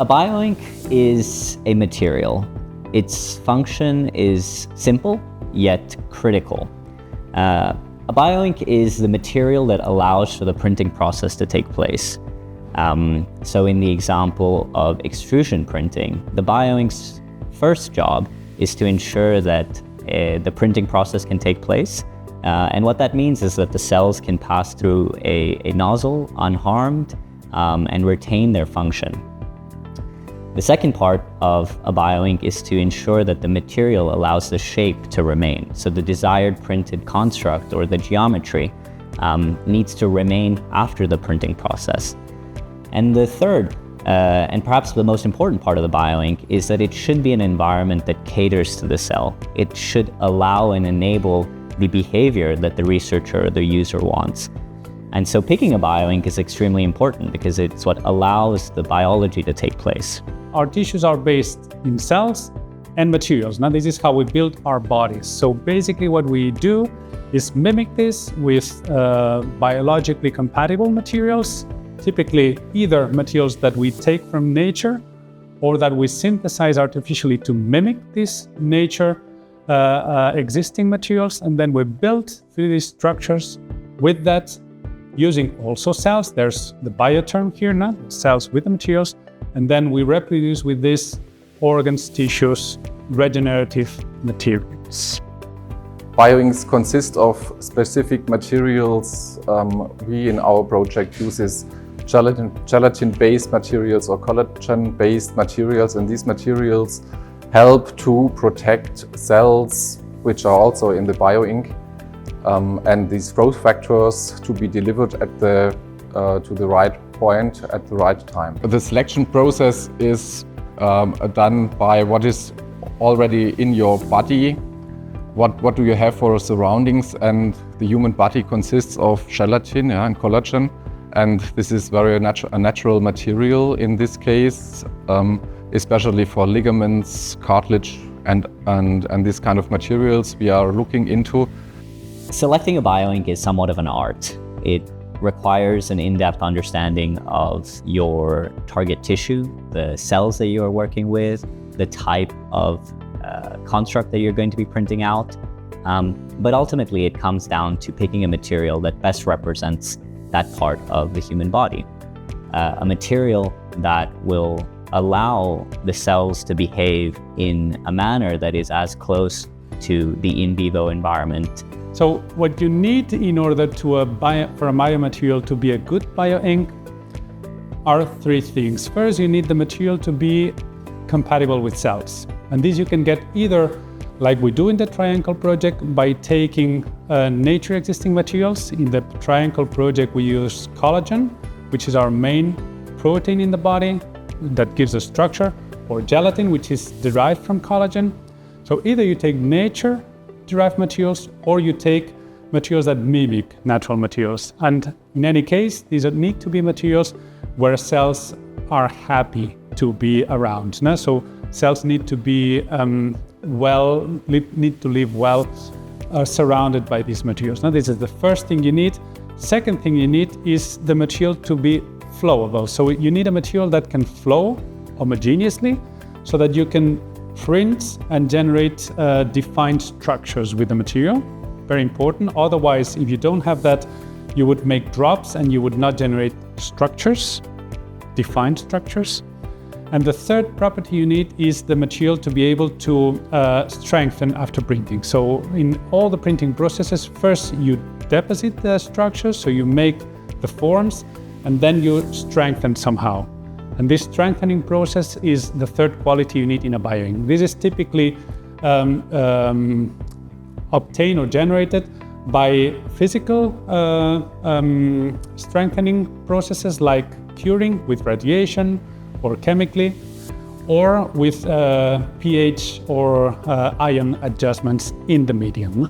A bioink is a material. Its function is simple, yet critical. A bioink is the material that allows for the printing process to take place. So in the example of extrusion printing, the bioink's first job is to ensure that the printing process can take place. And what that means is that the cells can pass through a nozzle unharmed and retain their function. The second part of a bioink is to ensure that the material allows the shape to remain. So the desired printed construct or the geometry needs to remain after the printing process. And the third, and perhaps the most important part of the bioink is that it should be an environment that caters to the cell. It should allow and enable the behavior that the researcher or the user wants. And so picking a bioink is extremely important because it's what allows the biology to take place. Our tissues are based in cells and materials. Now, this is how we build our bodies. So basically what we do is mimic this with biologically compatible materials, typically either materials that we take from nature or that we synthesize artificially to mimic these nature existing materials, and then we build 3D structures with that using also cells. There's the bio term here now, cells with the materials, and then we reproduce with these organs, tissues, regenerative materials. Bioinks consist of specific materials. We in our project uses gelatin-based materials or collagen-based materials, and these materials help to protect cells which are also in the bioink, and these growth factors to be delivered at to the right point at the right time. The selection process is done by what is already in your body. What do you have for surroundings? And the human body consists of gelatin and collagen, and this is very a natural material in this case, especially for ligaments, cartilage, and this kind of materials we are looking into. Selecting a bioink is somewhat of an art. It requires an in-depth understanding of your target tissue, the cells that you are working with, the type of construct that you're going to be printing out. But ultimately, it comes down to picking a material that best represents that part of the human body. A material that will allow the cells to behave in a manner that is as close to the in vivo environment. So what you need in order for a biomaterial to be a good bioink are three things. First, you need the material to be compatible with cells. And this you can get either, like we do in the TriAnkle project, by taking nature existing materials. In the TriAnkle project, we use collagen, which is our main protein in the body that gives a structure, or gelatin, which is derived from collagen. So either you take nature derived materials or you take materials that mimic natural materials. And in any case, these need to be materials where cells are happy to be around. No? So cells need to be need to live well surrounded by these materials. Now, this is the first thing you need. Second thing you need is the material to be flowable. So you need a material that can flow homogeneously so that you can print and generate defined structures with the material. Very important. Otherwise, if you don't have that, you would make drops and you would not generate structures, defined structures. And the third property you need is the material to be able to strengthen after printing. So in all the printing processes, first you deposit the structures, so you make the forms, and then you strengthen somehow. And this strengthening process is the third quality you need in a bioink. This is typically obtained or generated by physical strengthening processes like curing with radiation or chemically, or with pH or ion adjustments in the medium.